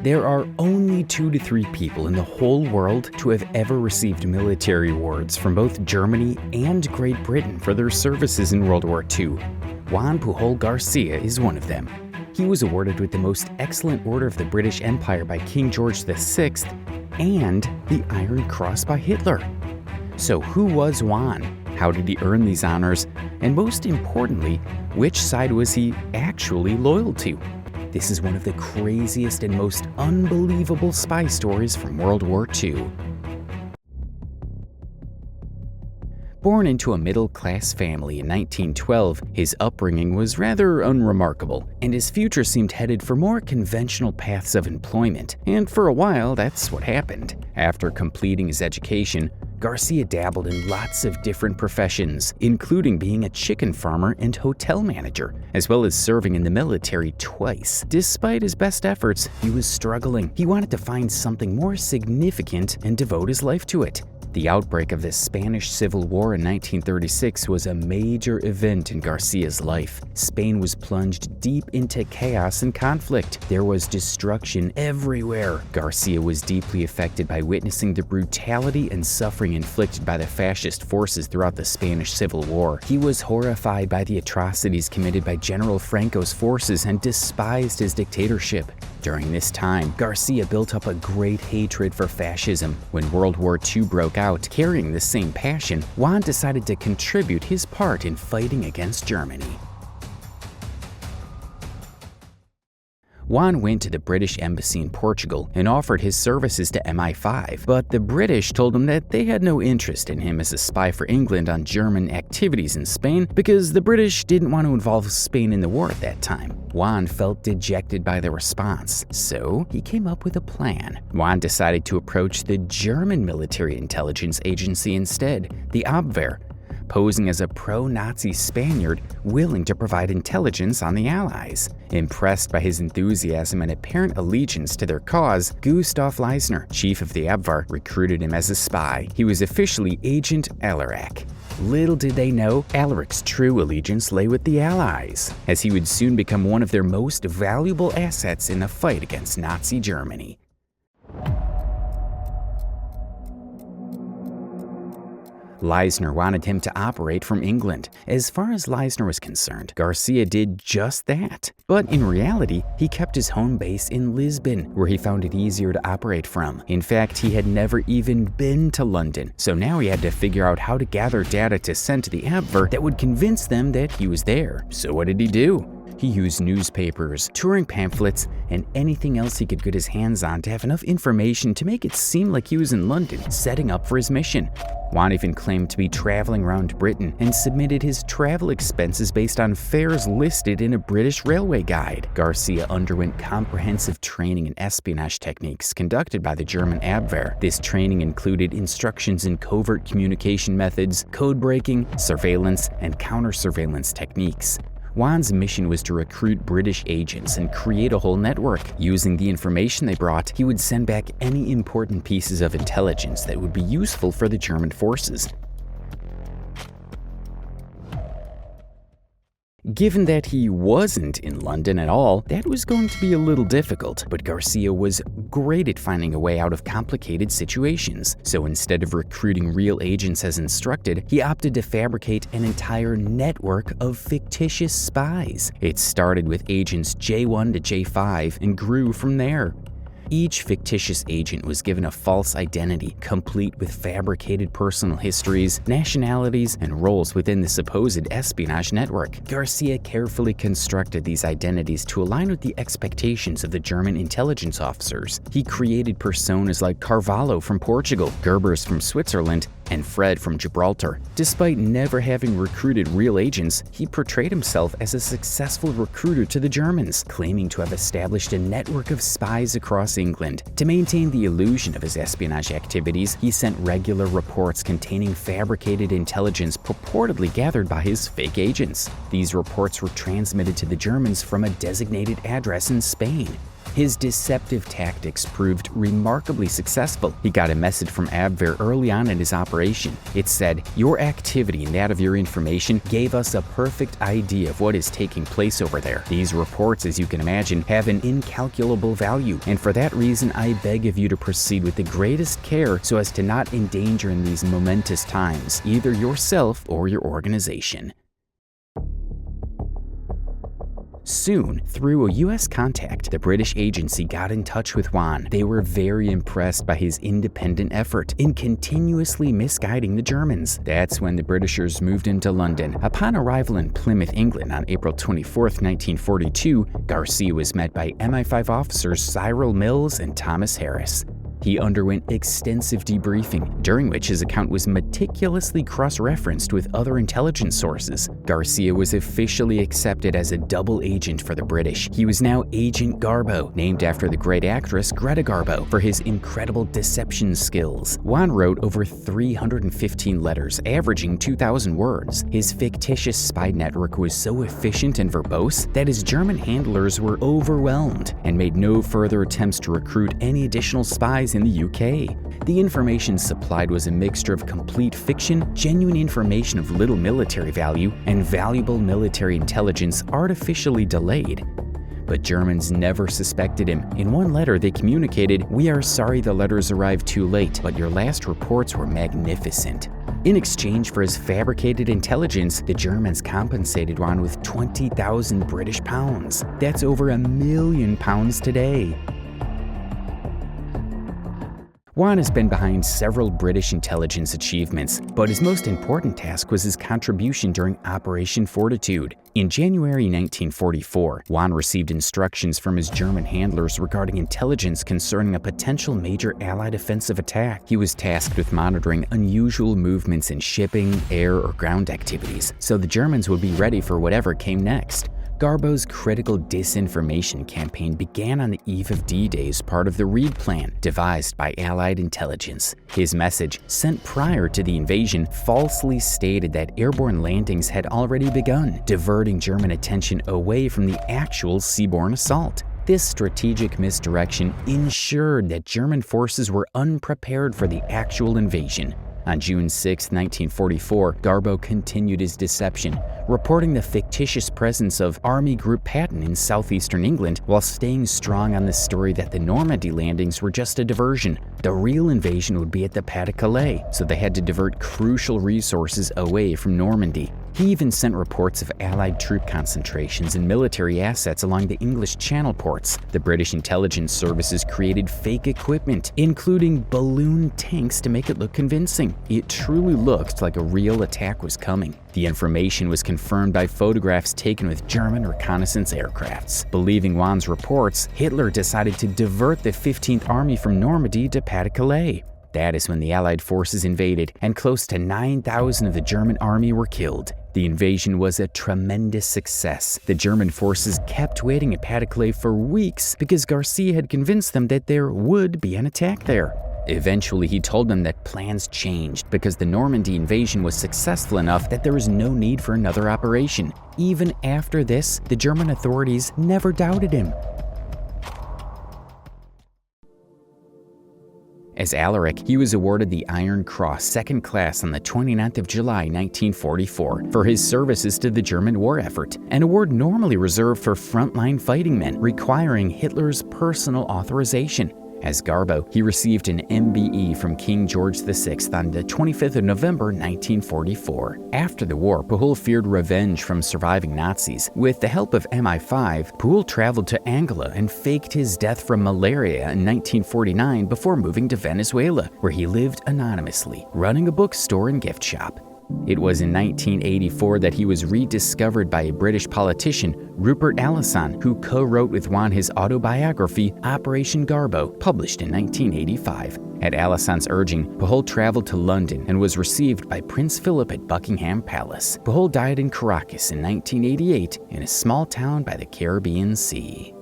There are only 2 to 3 people in the whole world to have ever received military awards from both Germany and Great Britain for their services in World War II. Juan Pujol Garcia is one of them. He was awarded with the Most Excellent Order of the British Empire by King George VI and the Iron Cross by Hitler. So who was Juan? How did he earn these honors? And most importantly, which side was he actually loyal to? This is one of the craziest and most unbelievable spy stories from World War II. Born into a middle-class family in 1912, his upbringing was rather unremarkable, and his future seemed headed for more conventional paths of employment. And for a while, that's what happened. After completing his education, Garcia dabbled in lots of different professions, including being a chicken farmer and hotel manager, as well as serving in the military twice. Despite his best efforts, he was struggling. He wanted to find something more significant and devote his life to it. The outbreak of the Spanish Civil War in 1936 was a major event in Garcia's life. Spain was plunged deep into chaos and conflict. There was destruction everywhere. Garcia was deeply affected by witnessing the brutality and suffering inflicted by the fascist forces throughout the Spanish Civil War. He was horrified by the atrocities committed by General Franco's forces and despised his dictatorship. During this time, Garcia built up a great hatred for fascism. When World War II broke out, carrying the same passion, Juan decided to contribute his part in fighting against Germany. Juan went to the British Embassy in Portugal and offered his services to MI5, but the British told him that they had no interest in him as a spy for England on German activities in Spain because the British didn't want to involve Spain in the war at that time. Juan felt dejected by the response, so he came up with a plan. Juan decided to approach the German military intelligence agency instead, the Abwehr, posing as a pro-Nazi Spaniard willing to provide intelligence on the Allies. Impressed by his enthusiasm and apparent allegiance to their cause, Gustav Leisner, chief of the Abwehr, recruited him as a spy. He was officially Agent Alaric. Little did they know, Alaric's true allegiance lay with the Allies, as he would soon become one of their most valuable assets in the fight against Nazi Germany. Leisner wanted him to operate from England. As far as Leisner was concerned, Garcia did just that. But in reality, he kept his home base in Lisbon, where he found it easier to operate from. In fact, he had never even been to London, so now he had to figure out how to gather data to send to the Abwehr that would convince them that he was there. So what did he do? He used newspapers, touring pamphlets, and anything else he could get his hands on to have enough information to make it seem like he was in London, setting up for his mission. Juan even claimed to be traveling around Britain and submitted his travel expenses based on fares listed in a British railway guide. Garcia underwent comprehensive training in espionage techniques conducted by the German Abwehr. This training included instructions in covert communication methods, code breaking, surveillance, and counter-surveillance techniques. Juan's mission was to recruit British agents and create a whole network. Using the information they brought, he would send back any important pieces of intelligence that would be useful for the German forces. Given that he wasn't in London at all, that was going to be a little difficult, but Garcia was great at finding a way out of complicated situations. So instead of recruiting real agents as instructed, he opted to fabricate an entire network of fictitious spies. It started with agents J1 to J5 and grew from there. Each fictitious agent was given a false identity, complete with fabricated personal histories, nationalities, and roles within the supposed espionage network. Garcia carefully constructed these identities to align with the expectations of the German intelligence officers. He created personas like Carvalho from Portugal, Gerbers from Switzerland, and Fred from Gibraltar. Despite never having recruited real agents, he portrayed himself as a successful recruiter to the Germans, claiming to have established a network of spies across England. To maintain the illusion of his espionage activities, he sent regular reports containing fabricated intelligence purportedly gathered by his fake agents. These reports were transmitted to the Germans from a designated address in Spain. His deceptive tactics proved remarkably successful. He got a message from Abwehr early on in his operation. It said, "Your activity and that of your information gave us a perfect idea of what is taking place over there. These reports, as you can imagine, have an incalculable value, and for that reason I beg of you to proceed with the greatest care so as to not endanger in these momentous times either yourself or your organization." Soon, through a U.S. contact, the British agency got in touch with Juan. They were very impressed by his independent effort in continuously misguiding the Germans. That's when the Britishers moved into London. Upon arrival in Plymouth, England on April 24, 1942, Garcia was met by MI5 officers Cyril Mills and Thomas Harris. He underwent extensive debriefing, during which his account was meticulously cross-referenced with other intelligence sources. Garcia was officially accepted as a double agent for the British. He was now Agent Garbo, named after the great actress Greta Garbo, for his incredible deception skills. Juan wrote over 315 letters, averaging 2,000 words. His fictitious spy network was so efficient and verbose that his German handlers were overwhelmed and made no further attempts to recruit any additional spies in the UK. The information supplied was a mixture of complete fiction, genuine information of little military value, and valuable military intelligence artificially delayed. But Germans never suspected him. In one letter they communicated, "We are sorry the letters arrived too late, but your last reports were magnificent." In exchange for his fabricated intelligence, the Germans compensated Juan with 20,000 British pounds. That's over £1 million today. Juan has been behind several British intelligence achievements, but his most important task was his contribution during Operation Fortitude. In January 1944, Juan received instructions from his German handlers regarding intelligence concerning a potential major Allied offensive attack. He was tasked with monitoring unusual movements in shipping, air, or ground activities, so the Germans would be ready for whatever came next. Garbo's critical disinformation campaign began on the eve of D-Day as part of the Reed Plan, devised by Allied intelligence. His message, sent prior to the invasion, falsely stated that airborne landings had already begun, diverting German attention away from the actual seaborne assault. This strategic misdirection ensured that German forces were unprepared for the actual invasion. On June 6, 1944, Garbo continued his deception, reporting the fictitious presence of Army Group Patton in southeastern England while staying strong on the story that the Normandy landings were just a diversion. The real invasion would be at the Pas-de-Calais, so they had to divert crucial resources away from Normandy. He even sent reports of Allied troop concentrations and military assets along the English Channel ports. The British intelligence services created fake equipment, including balloon tanks, to make it look convincing. It truly looked like a real attack was coming. The information was confirmed by photographs taken with German reconnaissance aircrafts. Believing Juan's reports, Hitler decided to divert the 15th Army from Normandy to Pas-de-Calais. That is when the Allied forces invaded, and close to 9,000 of the German army were killed. The invasion was a tremendous success. The German forces kept waiting at Pas-de-Calais for weeks because Garcia had convinced them that there would be an attack there. Eventually, he told them that plans changed because the Normandy invasion was successful enough that there was no need for another operation. Even after this, the German authorities never doubted him. As Alaric, he was awarded the Iron Cross Second Class on the 29th of July, 1944, for his services to the German war effort, an award normally reserved for frontline fighting men, requiring Hitler's personal authorization. As Garbo, he received an MBE from King George VI on the 25th of November, 1944. After the war, Pujol feared revenge from surviving Nazis. With the help of MI5, Pujol traveled to Angola and faked his death from malaria in 1949 before moving to Venezuela, where he lived anonymously, running a bookstore and gift shop. It was in 1984 that he was rediscovered by a British politician, Rupert Allison, who co-wrote with Juan his autobiography, Operation Garbo, published in 1985. At Allison's urging, Pujol traveled to London and was received by Prince Philip at Buckingham Palace. Pujol died in Caracas in 1988 in a small town by the Caribbean Sea.